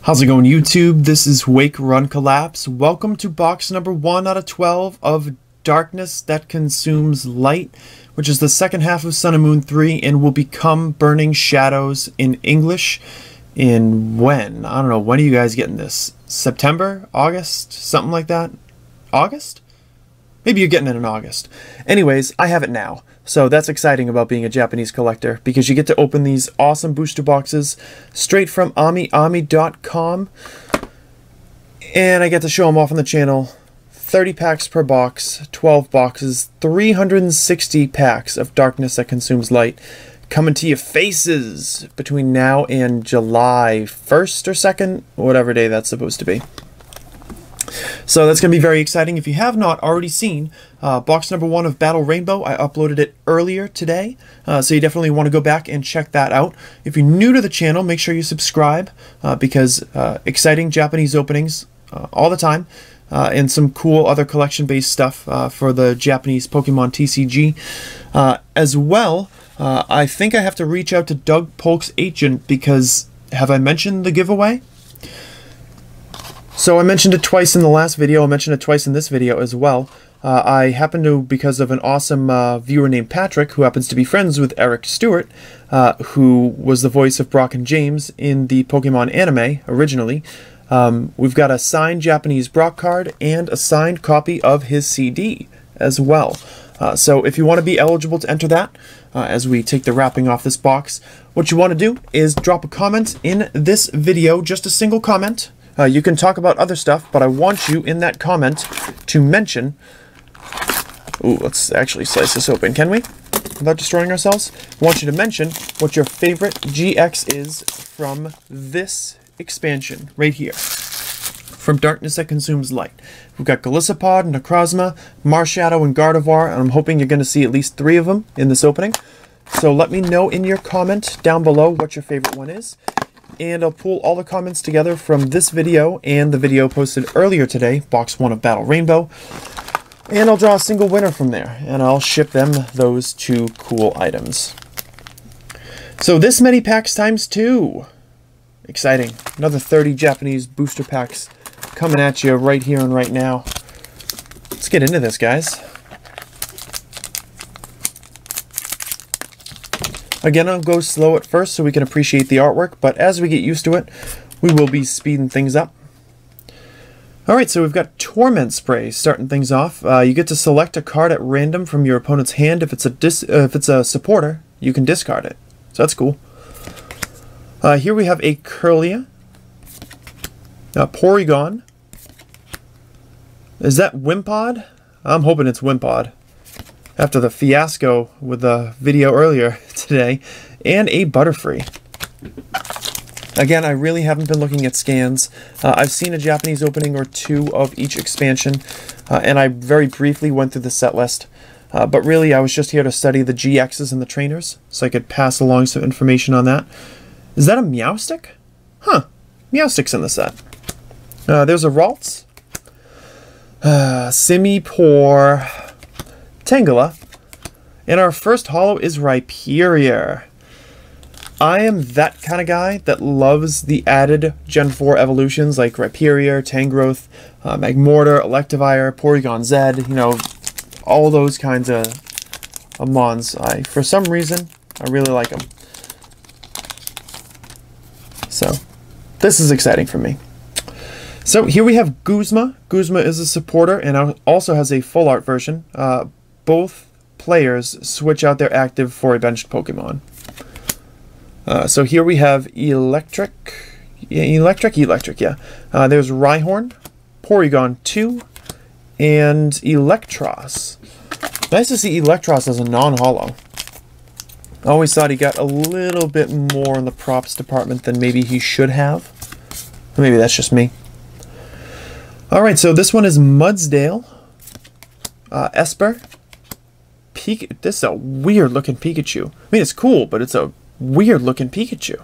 How's it going, YouTube? This is Wake Run Collapse. Welcome to box number 1 out of 12 of Darkness That Consumes Light, which is the second half of Sun and Moon 3 and will become Burning Shadows in English in when? I don't know. When are you guys getting this? September? August? Something like that? August? Maybe you're getting it in August. Anyways, I have it now. So that's exciting about being a Japanese collector, because you get to open these awesome booster boxes straight from AmiAmi.com, and I get to show them off on the channel. 30 packs per box, 12 boxes, 360 packs of Darkness That Consumes Light coming to your faces between now and July 1st or 2nd, whatever day that's supposed to be. So that's going to be very exciting. If you have not already seen box number 1 of Battle Rainbow, I uploaded it earlier today, so you definitely want to go back and check that out. If you're new to the channel, make sure you subscribe, because exciting Japanese openings all the time, and some cool other collection-based stuff for the Japanese Pokemon TCG. As well, I think I have to reach out to Doug Polk's agent, because have I mentioned the giveaway? So I mentioned it twice in the last video, I mentioned it twice in this video as well. I happen to, because of an awesome viewer named Patrick, who happens to be friends with Eric Stewart, who was the voice of Brock and James in the Pokemon anime originally. We've got a signed Japanese Brock card and a signed copy of his CD as well. So if you want to be eligible to enter that, as we take the wrapping off this box, what you want to do is drop a comment in this video, just a single comment. You can talk about other stuff, but I want you in that comment to mention... Ooh, let's actually slice this open, can we? Without destroying ourselves? I want you to mention what your favorite GX is from this expansion right here. From Darkness That Consumes Light. We've got Golisopod, Necrozma, Marshadow, and Gardevoir, and I'm hoping you're going to see at least 3 of them in this opening. So let me know in your comment down below what your favorite one is. And I'll pull all the comments together from this video and the video posted earlier today, box 1 of Battle Rainbow, and I'll draw a single winner from there, and I'll ship them those 2 cool items. So this many packs times 2. Exciting. Another 30 Japanese booster packs coming at you right here and right now. Let's get into this, guys. Again, I'll go slow at first so we can appreciate the artwork, but as we get used to it, we will be speeding things up. Alright, so we've got Torment Spray starting things off. You get to select a card at random from your opponent's hand. If it's a supporter, you can discard it. So that's cool. Here we have a Kirlia, a Porygon. Is that Wimpod? I'm hoping it's Wimpod, after the fiasco with the video earlier today, and a Butterfree. Again, I really haven't been looking at scans. I've seen a Japanese opening or 2 of each expansion, and I very briefly went through the set list. But really, I was just here to study the GXs and the trainers, so I could pass along some information on that. Is that a Meowstic? Huh, Meowstic's in the set. There's a Ralts, Simipour, Tangela, and our first holo is Rhyperior. I am that kind of guy that loves the added Gen 4 evolutions like Rhyperior, Tangrowth, Magmortar, Electivire, Porygon Z, you know, all those kinds of mons. For some reason, I really like them. So, this is exciting for me. So here we have Guzma. Guzma is a supporter and also has a full art version. Both players switch out their active for a benched Pokemon. So here we have Electric, yeah. There's Rhyhorn, Porygon 2, and Electros. Nice to see Electros as a non-holo. I always thought he got a little bit more in the props department than maybe he should have. Maybe that's just me. Alright, so this one is Mudsdale, Esper, this is a weird looking Pikachu. I mean, it's cool, but it's a weird looking Pikachu.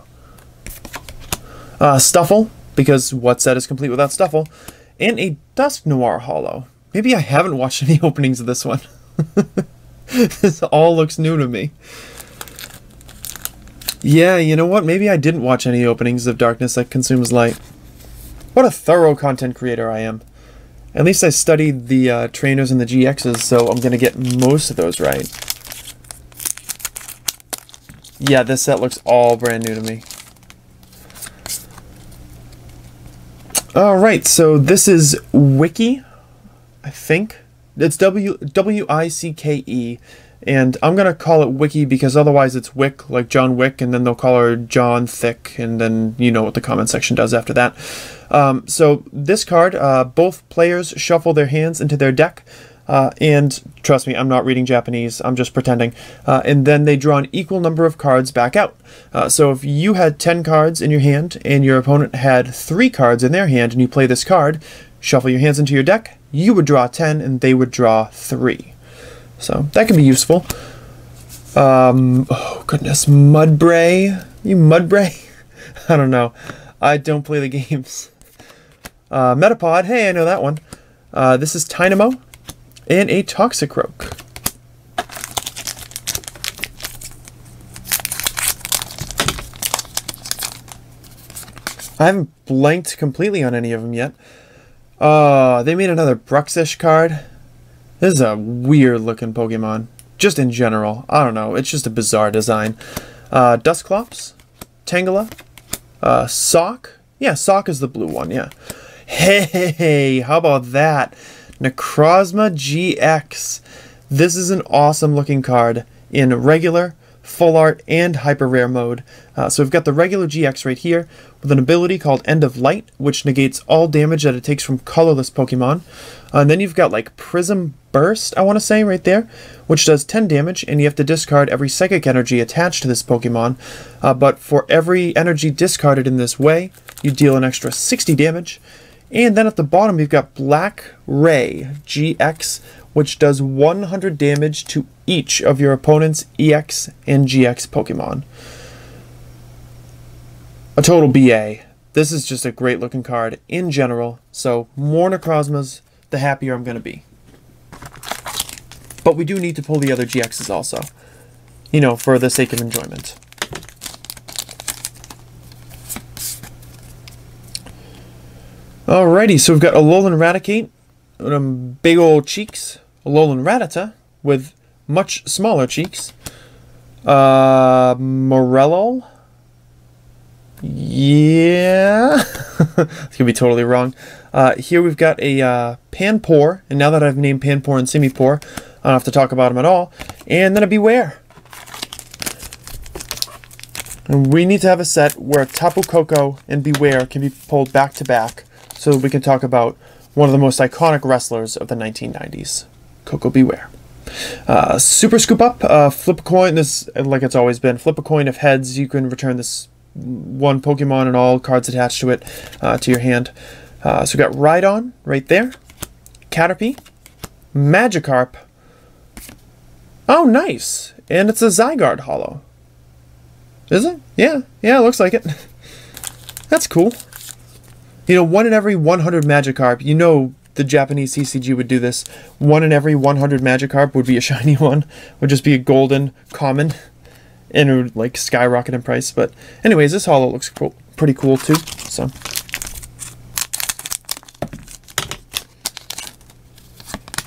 Stuffle, because what set is complete without Stuffle, and a Dusknoir holo. Maybe I haven't watched any openings of this one. This all looks new to me. Yeah, you know what? Maybe I didn't watch any openings of Darkness That Consumes Light. What a thorough content creator I am. At least I studied the trainers and the GXs, so I'm going to get most of those right. Yeah, this set looks all brand new to me. Alright, so this is Wicke, I think. It's W-I-C-K-E. And I'm going to call it Wicke because otherwise it's Wick, like John Wick, and then they'll call her John Thick, and then you know what the comment section does after that. So this card, both players shuffle their hands into their deck, and trust me, I'm not reading Japanese, I'm just pretending, and then they draw an equal number of cards back out. So if you had 10 cards in your hand, and your opponent had 3 cards in their hand, and you play this card, shuffle your hands into your deck, you would draw 10, and they would draw 3. So that can be useful. Oh goodness, Mudbray? You Mudbray? I don't know. I don't play the games. Metapod, hey, I know that one. This is Tynamo and a Toxicroak. I haven't blanked completely on any of them yet. They made another Bruxish card. This is a weird looking Pokemon. Just in general. I don't know. It's just a bizarre design. Dusclops. Tangela. Sock. Yeah, Sock is the blue one, yeah. Hey, how about that? Necrozma GX. This is an awesome looking card in regular, full art, and hyper rare mode. So we've got the regular GX right here with an ability called End of Light, which negates all damage that it takes from colorless Pokemon. And then you've got like Prism Burst, I want to say, right there, which does 10 damage, and you have to discard every psychic energy attached to this Pokemon. But for every energy discarded in this way, you deal an extra 60 damage. And then at the bottom, you've got Black Ray GX, which does 100 damage to each of your opponent's EX and GX Pokemon. A total BA. This is just a great looking card in general, so more Necrozmas, the happier I'm going to be. But we do need to pull the other GXs also, you know, for the sake of enjoyment. Alrighty, so we've got Alolan Raticate, big old cheeks. Alolan Rattata with much smaller cheeks. Morello. Yeah. It's going to be totally wrong. Here we've got a Panpour, and now that I've named Panpour and Simipour, I don't have to talk about them at all. And then a Beware. And we need to have a set where Tapu Koko and Beware can be pulled back to back so we can talk about one of the most iconic wrestlers of the 1990s, Koko Beware. Super Scoop Up, flip a coin, this, like it's always been, flip a coin. If heads, you can return this one Pokemon and all cards attached to it to your hand. So we got Rhydon right there, Caterpie, Magikarp. Oh, nice. And it's a Zygarde holo. Is it? Yeah, it looks like it. That's cool. You know, 1 in every 100 Magikarp, you know the Japanese CCG would do this. 1 in every 100 Magikarp would be a shiny one. Would just be a golden common. And it would, like, skyrocket in price. But anyways, this holo looks cool, pretty cool too. So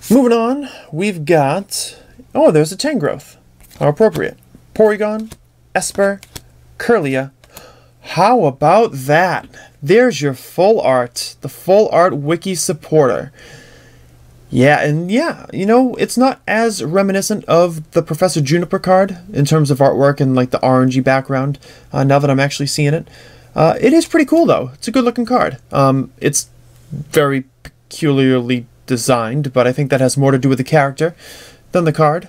moving on, we've got... Oh, there's a Tangrowth. How appropriate. Porygon, Esper, Kirlia. How about that? There's your full art. The full art wiki supporter. Yeah, and yeah, you know, it's not as reminiscent of the Professor Juniper card in terms of artwork and like the orangey background, now that I'm actually seeing it. It is pretty cool though. It's a good looking card. It's very peculiarly designed, but I think that has more to do with the character than the card.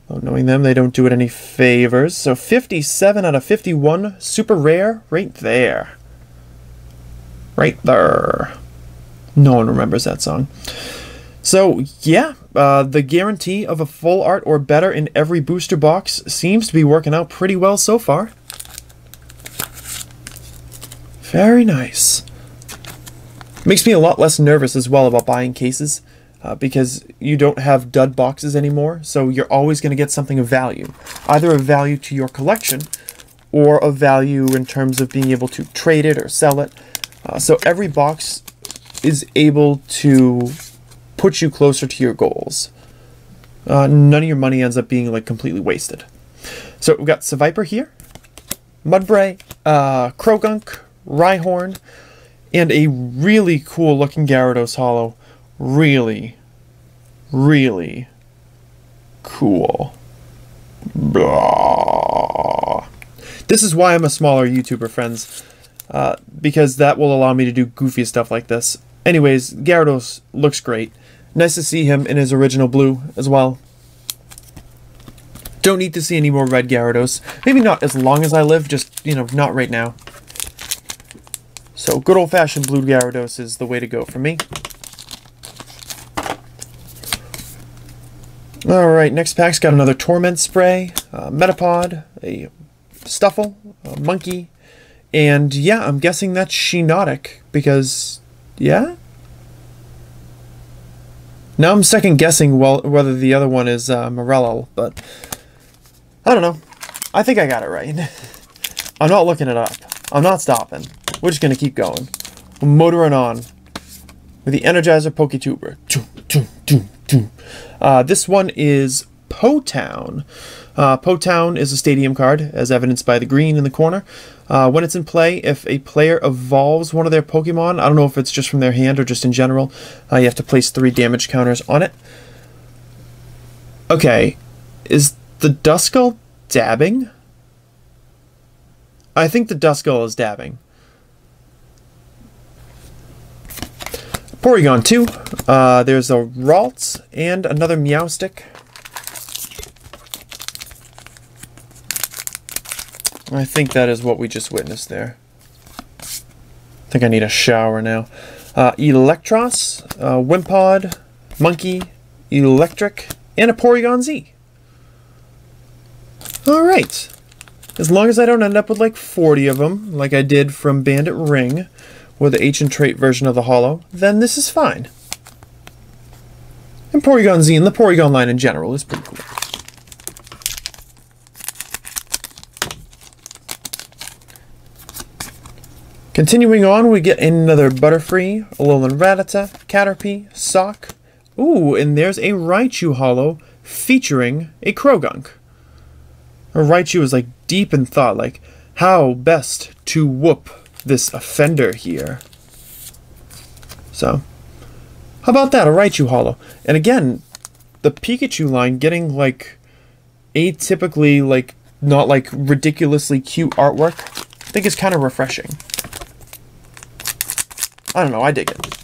Well, knowing them, they don't do it any favors. So 57 out of 51, super rare, right there. Right there. No one remembers that song. So, yeah, the guarantee of a full art or better in every booster box seems to be working out pretty well so far. Very nice. Makes me a lot less nervous as well about buying cases, because you don't have dud boxes anymore, so you're always going to get something of value. Either of value to your collection, or of value in terms of being able to trade it or sell it. So every box is able to put you closer to your goals. None of your money ends up being like completely wasted. So we've got Seviper here, Mudbray, Croagunk, Rhyhorn, and a really cool looking Gyarados holo. Really, really cool. Blah. This is why I'm a smaller YouTuber, friends, because that will allow me to do goofy stuff like this. Anyways, Gyarados looks great. Nice to see him in his original blue as well. Don't need to see any more red Gyarados. Maybe not as long as I live, just, you know, not right now. So, good old-fashioned blue Gyarados is the way to go for me. Alright, next pack's got another Torment Spray, Metapod, a Stuffle, a Monkey, and yeah, I'm guessing that's Shiinotic, because, yeah? Now I'm second guessing whether the other one is Morello, but I don't know. I think I got it right. I'm not looking it up. I'm not stopping. We're just going to keep going. We're motoring on with the Energizer Poketuber. This one is Po-Town. Po-Town is a stadium card, as evidenced by the green in the corner. When it's in play, if a player evolves one of their Pokemon, I don't know if it's just from their hand or just in general, you have to place 3 damage counters on it. Okay, is the Duskull dabbing? I think the Duskull is dabbing. Porygon 2, there's a Ralts and another Meowstic. I think that is what we just witnessed there. I think I need a shower now. Electros, Wimpod, Monkey, Electric, and a Porygon Z. Alright. As long as I don't end up with like 40 of them, like I did from Bandit Ring, with the Ancient Trait version of the holo, then this is fine. And Porygon Z and the Porygon line in general is pretty cool. Continuing on, we get another Butterfree, Alolan Rattata, Caterpie, Sock. Ooh, and there's a Raichu holo featuring a Croagunk. A Raichu is like deep in thought, like how best to whoop this offender here. So, how about that, a Raichu holo? And again, the Pikachu line getting like atypically, like not like ridiculously cute artwork, I think is kind of refreshing. I don't know, I dig it.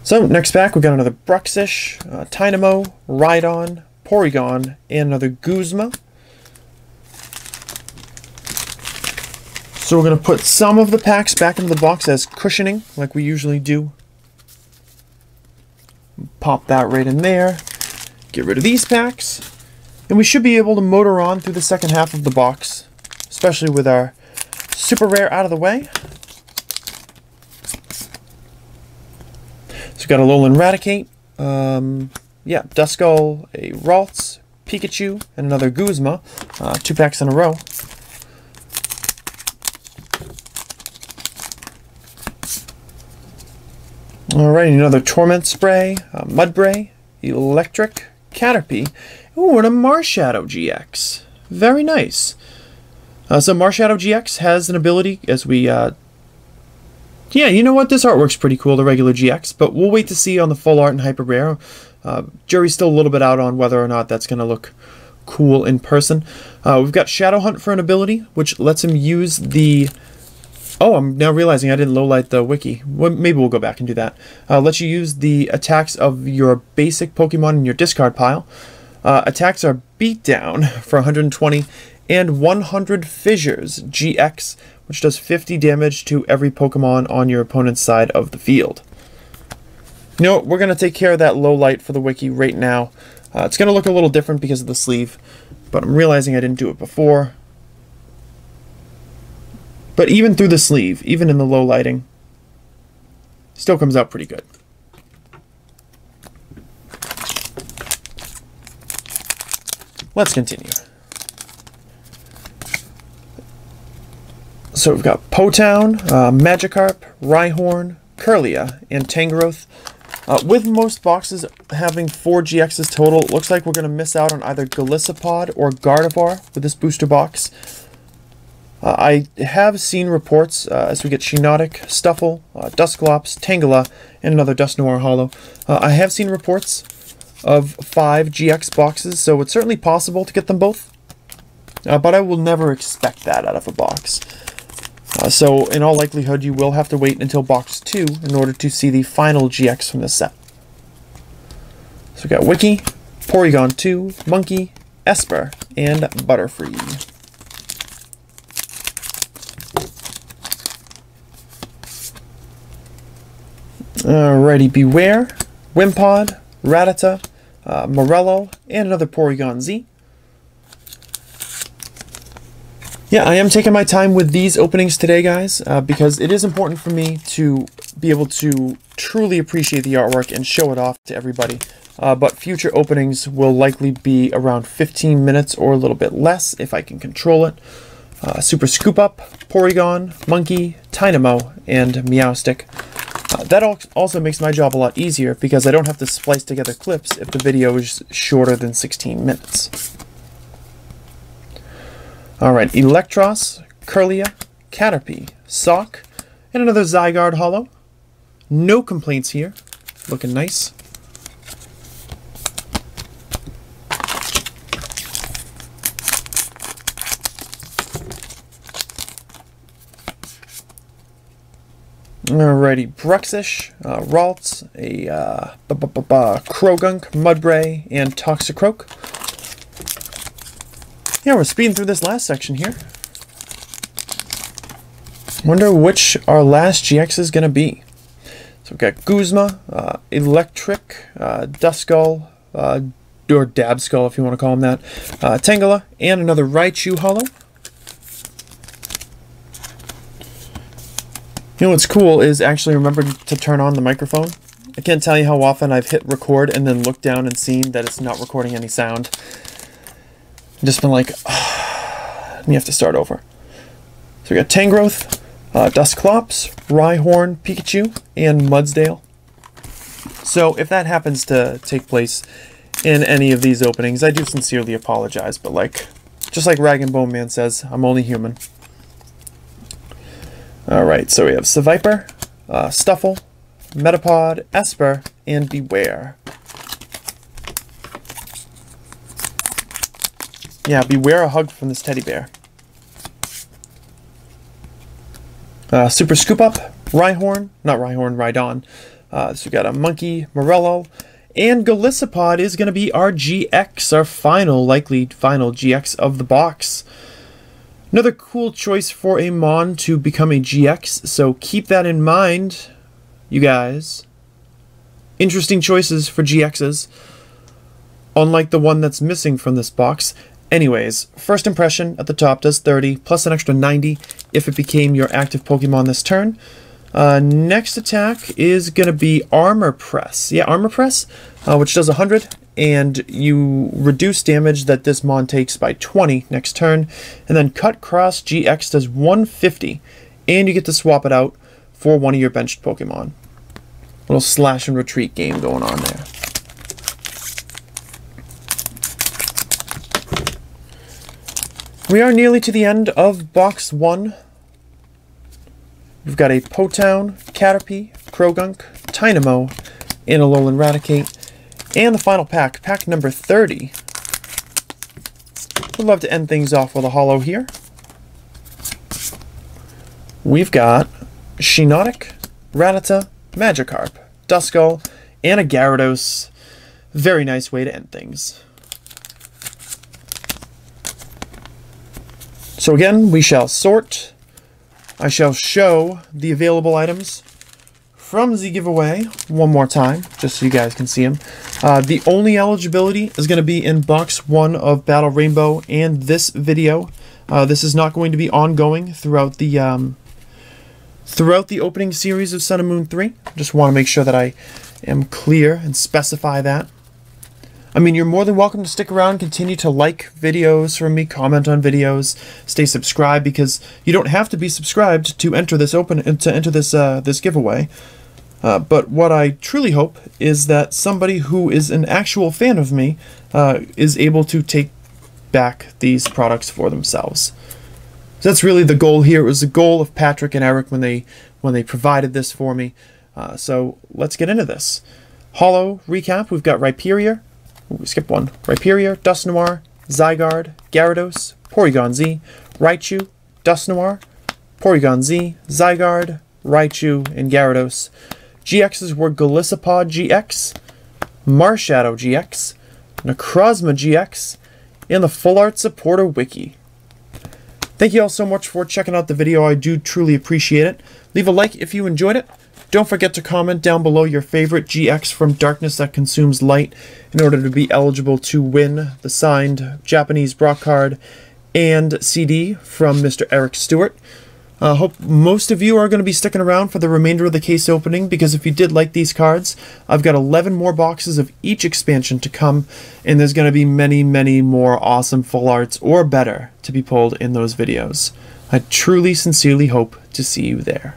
So, next pack, we got another Bruxish, Tynamo, Rhydon, Porygon, and another Guzma. So we're going to put some of the packs back into the box as cushioning, like we usually do. Pop that right in there. Get rid of these packs. And we should be able to motor on through the second half of the box, especially with our super rare out of the way. So we've got a Alolan Raticate, yeah, Duskull, a Ralts, Pikachu, and another Guzma. 2 packs in a row. Alright, another Torment Spray, Mudbray, Electric, Caterpie, ooh, and a Marshadow GX. Very nice. So Marshadow GX has an ability, as we, yeah, you know what, this artwork's pretty cool, the regular GX, but we'll wait to see on the full art and hyper rare. Jury's still a little bit out on whether or not that's going to look cool in person. We've got Shadow Hunt for an ability, which lets him use the... Oh, I'm now realizing I didn't lowlight the wiki. Well, maybe we'll go back and do that. Lets you use the attacks of your basic Pokemon in your discard pile. Attacks are Beatdown for 120 and 100 Fissures GX, which does 50 damage to every Pokemon on your opponent's side of the field. You know what? We're going to take care of that low light for the wiki right now. It's going to look a little different because of the sleeve, but I'm realizing I didn't do it before. But even through the sleeve, even in the low lighting, still comes out pretty good. Let's continue. So we've got Potown, Magikarp, Rhyhorn, Kirlia, and Tangrowth. With most boxes having 4 GXs total, it looks like we're going to miss out on either Golisopod or Gardevoir with this booster box. I have seen reports as we get Shiinotic, Stuffle, Dusclops, Tangela, and another Dusknoir Holo. I have seen reports of 5 GX boxes, so it's certainly possible to get them both. But I will never expect that out of a box. So in all likelihood, you will have to wait until box 2 in order to see the final GX from this set. So we got Wiki, Porygon 2, Monkey, Esper, and Butterfree. Alrighty, Beware, Wimpod, Rattata, Morello, and another Porygon Z. Yeah, I am taking my time with these openings today, guys, because it is important for me to be able to truly appreciate the artwork and show it off to everybody. But future openings will likely be around 15 minutes or a little bit less if I can control it. Super Scoop Up, Porygon, Monkey, Tynamo, and Meowstic. That also makes my job a lot easier because I don't have to splice together clips if the video is shorter than 16 minutes. Alright, Electros, Kirlia, Caterpie, Sock, and another Zygarde Holo. No complaints here. Looking nice. Alrighty, Bruxish, Ralts, a Krogunk, Mudbray, and Toxicroak. Yeah, we're speeding through this last section here. Wonder which our last GX is going to be. So we've got Guzma, Electric, Duskull, or Dabskull if you want to call him that, Tangela, and another Raichu Holo. You know what's cool is actually remembering to turn on the microphone. I can't tell you how often I've hit record and then looked down and seen that it's not recording any sound. I've just been like, you have to start over. So we got Tangrowth, Dusclops, Rhyhorn, Pikachu, and Mudsdale. So if that happens to take place in any of these openings, I do sincerely apologize, but like, just like Rag and Bone Man says, I'm only human. Alright, so we have Seviper, Stuffle, Metapod, Esper, and Beware. Yeah, Beware a hug from this teddy bear. Super Scoop Up, Rhyhorn, not Rhyhorn, Rhydon. So we got a Monkey, Morello, and Golisopod is going to be our GX, our likely final GX of the box. Another cool choice for a Mon to become a GX, so keep that in mind, you guys. Interesting choices for GXs, unlike the one that's missing from this box. Anyways, first impression at the top does 30, plus an extra 90 if it became your active Pokemon this turn. Next attack is going to be Armor Press. Yeah, Armor Press, which does 100. And you reduce damage that this Mon takes by 20 next turn. And then Cut Cross GX does 150. And you get to swap it out for one of your benched Pokemon. Little slash and retreat game going on there. We are nearly to the end of box 1. We've got a Potown, Caterpie, Krogunk, Tynamo, and Alolan Raticate. And the final pack, pack number 30. Would love to end things off with a holo here. We've got Shiinotic, Rattata, Magikarp, Duskull, and a Gyarados. Very nice way to end things. So again, we shall sort. I shall show the available items from the giveaway one more time, just so you guys can see them. The only eligibility is going to be in box 1 of Battle Rainbow and this video. This is not going to be ongoing throughout the opening series of Sun and Moon 3. Just want to make sure that I am clear and specify that. I mean, you're more than welcome to stick around, continue to like videos from me, comment on videos, stay subscribed, because you don't have to be subscribed to enter this this giveaway. But what I truly hope is that somebody who is an actual fan of me is able to take back these products for themselves. So that's really the goal here. It was the goal of Patrick and Eric when they provided this for me. So let's get into this. Holo recap, we've got Rhyperior, we skip one, Rhyperior, Dusknoir, Zygarde, Gyarados, Porygon Z, Raichu, Dusknoir, Porygon Z, Zygarde, Raichu, and Gyarados. GXs were Golisopod GX, Marshadow GX, Necrozma GX, and the Full Art Supporter Wiki. Thank you all so much for checking out the video. I do truly appreciate it. Leave a like if you enjoyed it. Don't forget to comment down below your favorite GX from Darkness That Consumes Light in order to be eligible to win the signed Japanese Brock card and CD from Mr. Eric Stewart. I hope most of you are going to be sticking around for the remainder of the case opening, because if you did like these cards, I've got 11 more boxes of each expansion to come, and there's going to be many, many more awesome full arts or better to be pulled in those videos. I truly, sincerely hope to see you there.